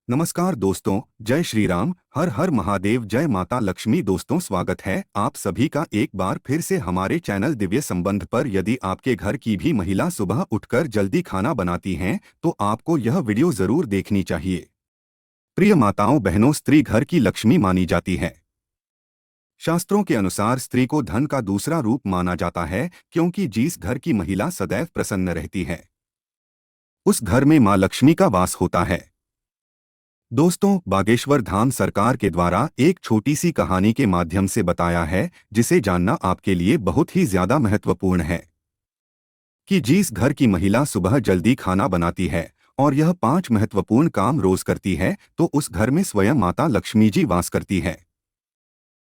नमस्कार दोस्तों, जय श्री राम, हर हर महादेव, जय माता लक्ष्मी। दोस्तों, स्वागत है आप सभी का एक बार फिर से हमारे चैनल दिव्य संबंध पर। यदि आपके घर की भी महिला सुबह उठकर जल्दी खाना बनाती हैं तो आपको यह वीडियो जरूर देखनी चाहिए। प्रिय माताओं बहनों, स्त्री घर की लक्ष्मी मानी जाती है। शास्त्रों के अनुसार स्त्री को धन का दूसरा रूप माना जाता है, क्योंकि जिस घर की महिला सदैव प्रसन्न रहती है उस घर में मां लक्ष्मी का वास होता है। दोस्तों, बागेश्वर धाम सरकार के द्वारा एक छोटी सी कहानी के माध्यम से बताया है, जिसे जानना आपके लिए बहुत ही ज्यादा महत्वपूर्ण है कि जिस घर की महिला सुबह जल्दी खाना बनाती है और यह 5 महत्वपूर्ण काम रोज करती है तो उस घर में स्वयं माता लक्ष्मी जी वास करती है।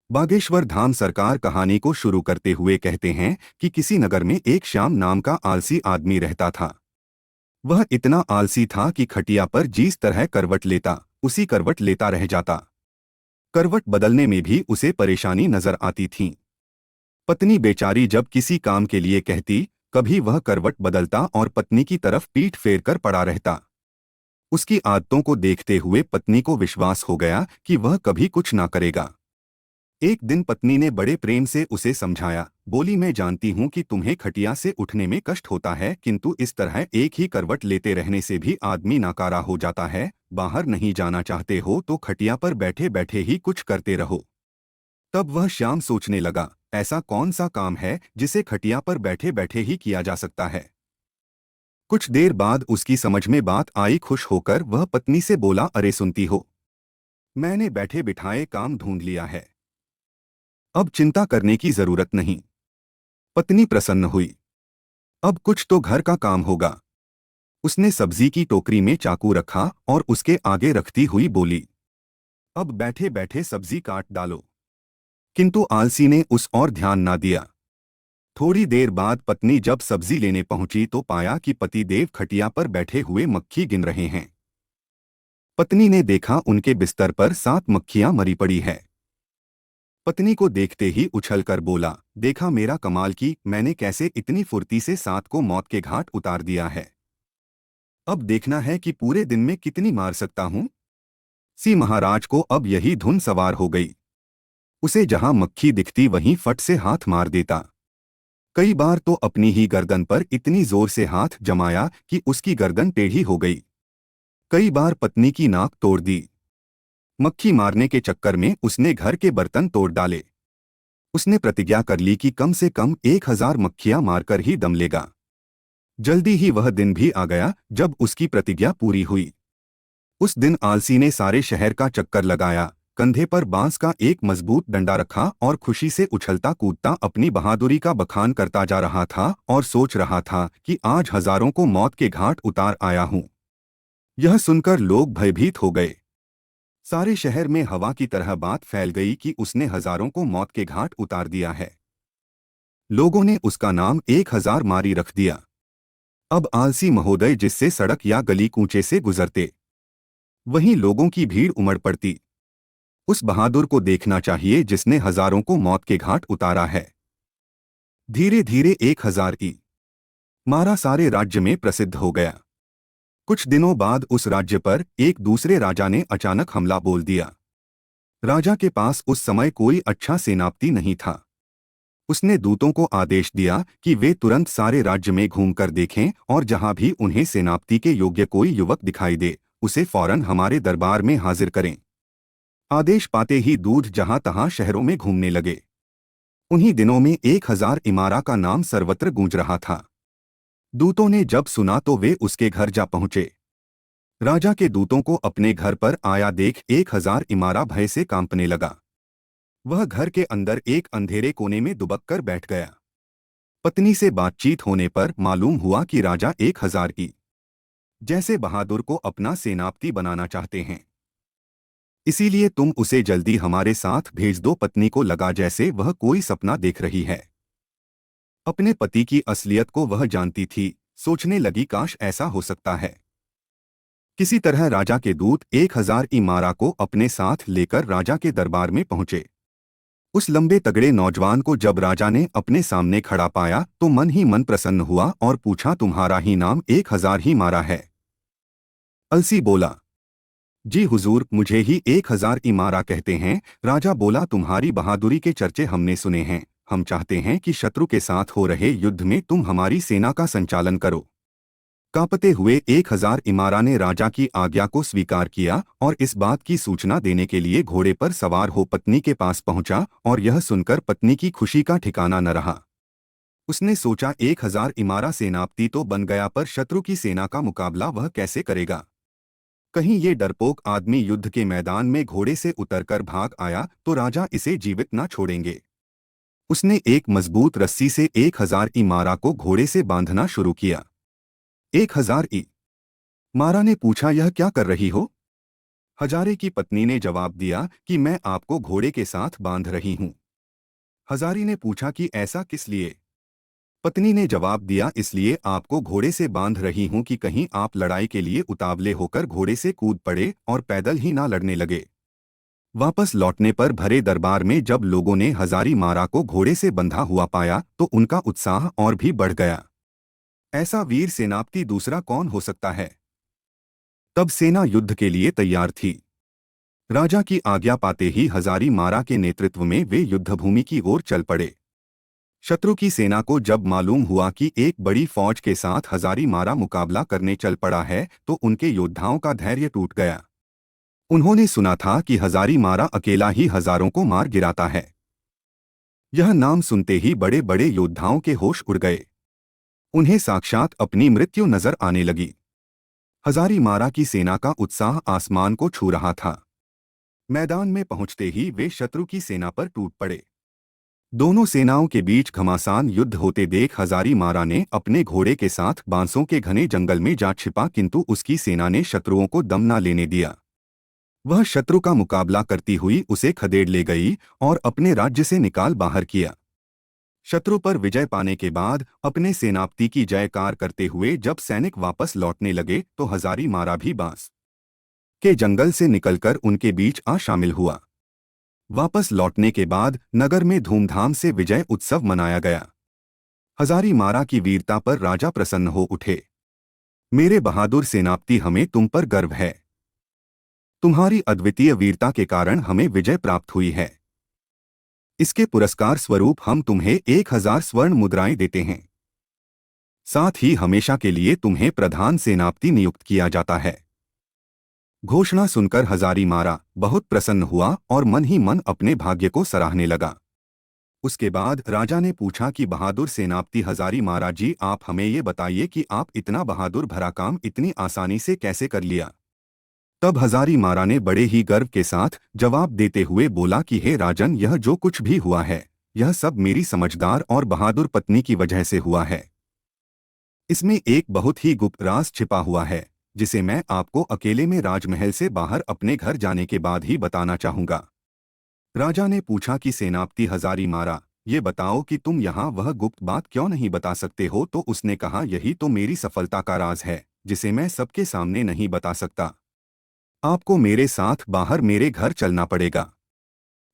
बागेश्वर धाम सरकार कहानी को शुरू करते हुए कहते हैं कि किसी नगर में एक श्याम नाम का आलसी आदमी रहता था। वह इतना आलसी था कि खटिया पर जिस तरह करवट लेता उसी करवट लेता रह जाता। करवट बदलने में भी उसे परेशानी नजर आती थी। पत्नी बेचारी जब किसी काम के लिए कहती, कभी वह करवट बदलता और पत्नी की तरफ पीठ फेर कर पड़ा रहता। उसकी आदतों को देखते हुए पत्नी को विश्वास हो गया कि वह कभी कुछ ना करेगा। एक दिन पत्नी ने बड़े प्रेम से उसे समझाया। बोली, मैं जानती हूँ कि तुम्हें खटिया से उठने में कष्ट होता है, किंतु इस तरह एक ही करवट लेते रहने से भी आदमी नाकारा हो जाता है। बाहर नहीं जाना चाहते हो तो खटिया पर बैठे बैठे ही कुछ करते रहो। तब वह श्याम सोचने लगा, ऐसा कौन सा काम है जिसे खटिया पर बैठे बैठे ही किया जा सकता है। कुछ देर बाद उसकी समझ में बात आई। खुश होकर वह पत्नी से बोला, अरे सुनती हो, मैंने बैठे बिठाए काम ढूंढ लिया है, अब चिंता करने की जरूरत नहीं। पत्नी प्रसन्न हुई। अब कुछ तो घर का काम होगा। उसने सब्जी की टोकरी में चाकू रखा और उसके आगे रखती हुई बोली, अब बैठे बैठे सब्जी काट डालो। किंतु आलसी ने उस और ध्यान ना दिया। थोड़ी देर बाद पत्नी जब सब्जी लेने पहुंची तो पाया कि पतिदेव खटिया पर बैठे हुए मक्खी गिन रहे हैं। पत्नी ने देखा उनके बिस्तर पर 7 मक्खियां मरी पड़ी है। पत्नी को देखते ही उछलकर बोला, देखा मेरा कमाल की, मैंने कैसे इतनी फुर्ती से 7 को मौत के घाट उतार दिया है। अब देखना है कि पूरे दिन में कितनी मार सकता हूं। सी महाराज को अब यही धुन सवार हो गई। उसे जहां मक्खी दिखती वहीं फट से हाथ मार देता। कई बार तो अपनी ही गर्दन पर इतनी जोर से हाथ जमाया कि उसकी गर्दन टेढ़ी हो गई। कई बार पत्नी की नाक तोड़ दी। मक्खी मारने के चक्कर में उसने घर के बर्तन तोड़ डाले। उसने प्रतिज्ञा कर ली कि कम से कम 1000 मक्खियां मारकर ही दम लेगा। जल्दी ही वह दिन भी आ गया जब उसकी प्रतिज्ञा पूरी हुई। उस दिन आलसी ने सारे शहर का चक्कर लगाया, कंधे पर बांस का एक मजबूत डंडा रखा और खुशी से उछलता कूदता अपनी बहादुरी का बखान करता जा रहा था और सोच रहा था कि आज हजारों को मौत के घाट उतार आया हूं। यह सुनकर लोग भयभीत हो गए। सारे शहर में हवा की तरह बात फैल गई कि उसने हजारों को मौत के घाट उतार दिया है। लोगों ने उसका नाम 1000 मारी रख दिया। अब आलसी महोदय जिससे सड़क या गली कूचे से गुजरते, वहीं लोगों की भीड़ उमड़ पड़ती। उस बहादुर को देखना चाहिए जिसने हजारों को मौत के घाट उतारा है। धीरे धीरे 1000 की मारा सारे राज्य में प्रसिद्ध हो गया। कुछ दिनों बाद उस राज्य पर एक दूसरे राजा ने अचानक हमला बोल दिया। राजा के पास उस समय कोई अच्छा सेनापति नहीं था। उसने दूतों को आदेश दिया कि वे तुरंत सारे राज्य में घूमकर देखें और जहां भी उन्हें सेनापति के योग्य कोई युवक दिखाई दे उसे फौरन हमारे दरबार में हाजिर करें। आदेश पाते ही दूत जहां तहां शहरों में घूमने लगे। उन्हीं दिनों में 1000 इमारा का नाम सर्वत्र गूंज रहा था। दूतों ने जब सुना तो वे उसके घर जा पहुंचे। राजा के दूतों को अपने घर पर आया देख 1000 इमारा भय से कांपने लगा। वह घर के अंदर एक अंधेरे कोने में दुबक कर बैठ गया। पत्नी से बातचीत होने पर मालूम हुआ कि राजा 1000 की जैसे बहादुर को अपना सेनापति बनाना चाहते हैं, इसीलिए तुम उसे जल्दी हमारे साथ भेज दो। पत्नी को लगा जैसे वह कोई सपना देख रही है। अपने पति की असलियत को वह जानती थी। सोचने लगी, काश ऐसा हो सकता है। किसी तरह राजा के दूत 1000 इमारा को अपने साथ लेकर राजा के दरबार में पहुंचे। उस लंबे तगड़े नौजवान को जब राजा ने अपने सामने खड़ा पाया तो मन ही मन प्रसन्न हुआ और पूछा, तुम्हारा ही नाम 1000 ही मारा है? अलसी बोला, जी हुजूर, मुझे ही 1000 इमारा कहते हैं। राजा बोला, तुम्हारी बहादुरी के चर्चे हमने सुने हैं। हम चाहते हैं कि शत्रु के साथ हो रहे युद्ध में तुम हमारी सेना का संचालन करो। कांपते हुए 1000 इमारा ने राजा की आज्ञा को स्वीकार किया और इस बात की सूचना देने के लिए घोड़े पर सवार हो पत्नी के पास पहुंचा, और यह सुनकर पत्नी की खुशी का ठिकाना न रहा। उसने सोचा, 1000 इमारा सेनापति तो बन गया, पर शत्रु की सेना का मुकाबला वह कैसे करेगा। कहीं ये डरपोक आदमी युद्ध के मैदान में घोड़े से उतरकर भाग आया तो राजा इसे जीवित न छोड़ेंगे। उसने एक मजबूत रस्सी से 1000 इमारा को घोड़े से बांधना शुरू किया। 1000 ई मारा ने पूछा, यह क्या कर रही हो। हजारे की पत्नी ने जवाब दिया कि मैं आपको घोड़े के साथ बांध रही हूं। हजारी ने पूछा कि ऐसा किस लिए। पत्नी ने जवाब दिया, इसलिए आपको घोड़े से बांध रही हूं कि कहीं आप लड़ाई के लिए उतावले होकर घोड़े से कूद पड़े और पैदल ही ना लड़ने लगे। वापस लौटने पर भरे दरबार में जब लोगों ने हजारी मारा को घोड़े से बंधा हुआ पाया तो उनका उत्साह और भी बढ़ गया। ऐसा वीर सेनापति दूसरा कौन हो सकता है। तब सेना युद्ध के लिए तैयार थी। राजा की आज्ञा पाते ही हजारी मारा के नेतृत्व में वे युद्धभूमि की ओर चल पड़े। शत्रु की सेना को जब मालूम हुआ कि एक बड़ी फौज के साथ हजारी मारा मुकाबला करने चल पड़ा है तो उनके योद्धाओं का धैर्य टूट गया। उन्होंने सुना था कि हजारी मारा अकेला ही हजारों को मार गिराता है। यह नाम सुनते ही बड़े बड़े योद्धाओं के होश उड़ गए। उन्हें साक्षात अपनी मृत्यु नजर आने लगी। हजारी मारा की सेना का उत्साह आसमान को छू रहा था। मैदान में पहुंचते ही वे शत्रु की सेना पर टूट पड़े। दोनों सेनाओं के बीच घमासान युद्ध होते देख हजारी मारा ने अपने घोड़े के साथ बांसों के घने जंगल में जा छिपा, किंतु उसकी सेना ने शत्रुओं को दम न लेने दिया। वह शत्रु का मुकाबला करती हुई उसे खदेड़ ले गई और अपने राज्य से निकाल बाहर किया। शत्रु पर विजय पाने के बाद अपने सेनापति की जयकार करते हुए जब सैनिक वापस लौटने लगे तो हजारी मारा भी बांस के जंगल से निकलकर उनके बीच आ शामिल हुआ। वापस लौटने के बाद नगर में धूमधाम से विजय उत्सव मनाया गया। हजारी मारा की वीरता पर राजा प्रसन्न हो उठे। मेरे बहादुर सेनापति, हमें तुम पर गर्व है। तुम्हारी अद्वितीय वीरता के कारण हमें विजय प्राप्त हुई है। इसके पुरस्कार स्वरूप हम तुम्हें 1000 स्वर्ण मुद्राएं देते हैं। साथ ही हमेशा के लिए तुम्हें प्रधान सेनापति नियुक्त किया जाता है। घोषणा सुनकर हजारी मारा बहुत प्रसन्न हुआ और मन ही मन अपने भाग्य को सराहने लगा। उसके बाद राजा ने पूछा कि बहादुर सेनापति हजारी मारा जी, आप हमें ये बताइए कि आप इतना बहादुर भरा काम इतनी आसानी से कैसे कर लिया। तब हजारी मारा ने बड़े ही गर्व के साथ जवाब देते हुए बोला कि हे राजन, यह जो कुछ भी हुआ है यह सब मेरी समझदार और बहादुर पत्नी की वजह से हुआ है। इसमें एक बहुत ही गुप्त राज छिपा हुआ है जिसे मैं आपको अकेले में राजमहल से बाहर अपने घर जाने के बाद ही बताना चाहूंगा। राजा ने पूछा कि सेनापति हजारी मारा, ये बताओ कि तुम यहाँ वह गुप्त बात क्यों नहीं बता सकते हो। तो उसने कहा, यही तो मेरी सफलता का राज है जिसे मैं सबके सामने नहीं बता सकता। आपको मेरे साथ बाहर मेरे घर चलना पड़ेगा।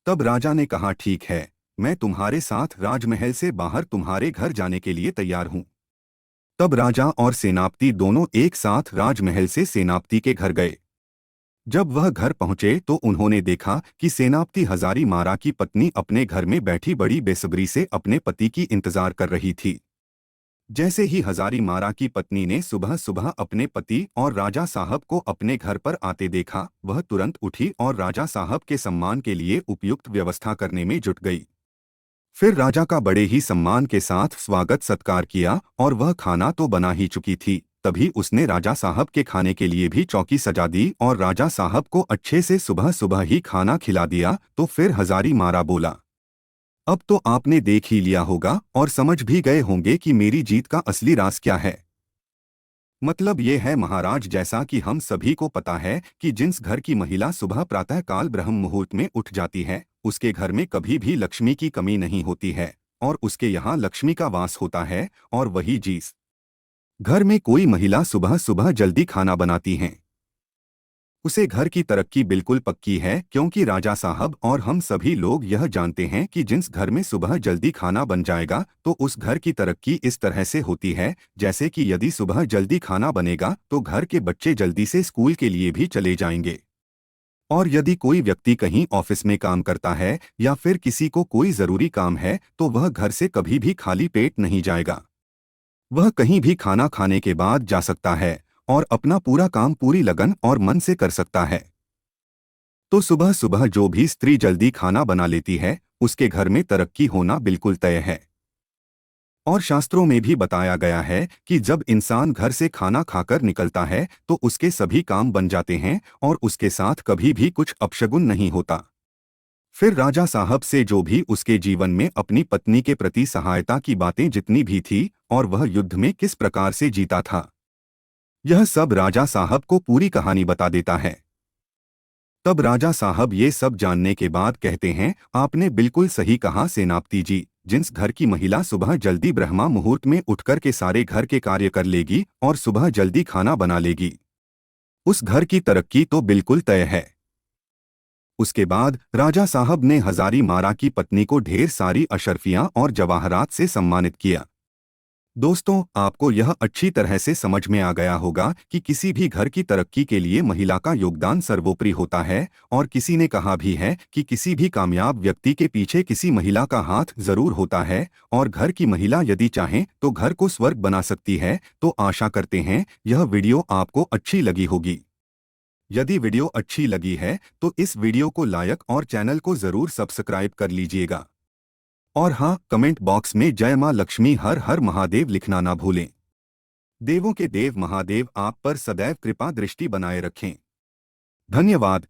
तब राजा ने कहा, ठीक है, मैं तुम्हारे साथ राजमहल से बाहर तुम्हारे घर जाने के लिए तैयार हूँ। तब राजा और सेनापति दोनों एक साथ राजमहल से सेनापति के घर गए। जब वह घर पहुंचे तो उन्होंने देखा कि सेनापति हजारी मारा की पत्नी अपने घर में बैठी बड़ी बेसब्री से अपने पति की इंतजार कर रही थी। जैसे ही हजारी मारा की पत्नी ने सुबह सुबह अपने पति और राजा साहब को अपने घर पर आते देखा, वह तुरंत उठी और राजा साहब के सम्मान के लिए उपयुक्त व्यवस्था करने में जुट गई। फिर राजा का बड़े ही सम्मान के साथ स्वागत सत्कार किया और वह खाना तो बना ही चुकी थी, तभी उसने राजा साहब के खाने के लिए भी चौकी सजा दी और राजा साहब को अच्छे से सुबह सुबह ही खाना खिला दिया। तो फिर हजारी मारा बोला, अब तो आपने देख ही लिया होगा और समझ भी गए होंगे कि मेरी जीत का असली राज क्या है। मतलब ये है महाराज, जैसा कि हम सभी को पता है कि जिस घर की महिला सुबह प्रातःकाल ब्रह्म मुहूर्त में उठ जाती है उसके घर में कभी भी लक्ष्मी की कमी नहीं होती है और उसके यहाँ लक्ष्मी का वास होता है। और वही जिस घर में कोई महिला सुबह सुबह जल्दी खाना बनाती हैं उसे घर की तरक्की बिल्कुल पक्की है, क्योंकि राजा साहब और हम सभी लोग यह जानते हैं कि जिस घर में सुबह जल्दी खाना बन जाएगा तो उस घर की तरक्की इस तरह से होती है जैसे कि यदि सुबह जल्दी खाना बनेगा तो घर के बच्चे जल्दी से स्कूल के लिए भी चले जाएंगे। और यदि कोई व्यक्ति कहीं ऑफिस में काम करता है या फिर किसी को कोई जरूरी काम है तो वह घर से कभी भी खाली पेट नहीं जाएगा। वह कहीं भी खाना खाने के बाद जा सकता है और अपना पूरा काम पूरी लगन और मन से कर सकता है। तो सुबह सुबह जो भी स्त्री जल्दी खाना बना लेती है उसके घर में तरक्की होना बिल्कुल तय है। और शास्त्रों में भी बताया गया है कि जब इंसान घर से खाना खाकर निकलता है तो उसके सभी काम बन जाते हैं और उसके साथ कभी भी कुछ अपशगुन नहीं होता। फिर राजा साहब से जो भी उसके जीवन में अपनी पत्नी के प्रति सहायता की बातें जितनी भी थी और वह युद्ध में किस प्रकार से जीता था, यह सब राजा साहब को पूरी कहानी बता देता है। तब राजा साहब ये सब जानने के बाद कहते हैं, आपने बिल्कुल सही कहा सेनापति जी। जिस घर की महिला सुबह जल्दी ब्रह्मा मुहूर्त में उठकर के सारे घर के कार्य कर लेगी और सुबह जल्दी खाना बना लेगी, उस घर की तरक्की तो बिल्कुल तय है। उसके बाद राजा साहब ने हजारी मारा की पत्नी को ढेर सारी अशर्फियां और जवाहरात से सम्मानित किया। दोस्तों, आपको यह अच्छी तरह से समझ में आ गया होगा कि किसी भी घर की तरक्की के लिए महिला का योगदान सर्वोपरि होता है। और किसी ने कहा भी है कि किसी भी कामयाब व्यक्ति के पीछे किसी महिला का हाथ जरूर होता है और घर की महिला यदि चाहे तो घर को स्वर्ग बना सकती है। तो आशा करते हैं यह वीडियो आपको अच्छी लगी होगी। यदि वीडियो अच्छी लगी है तो इस वीडियो को लाइक और चैनल को जरूर सब्सक्राइब कर लीजिएगा। और हाँ, कमेंट बॉक्स में जय मां लक्ष्मी हर हर महादेव लिखना ना भूलें। देवों के देव महादेव आप पर सदैव कृपा दृष्टि बनाए रखें। धन्यवाद।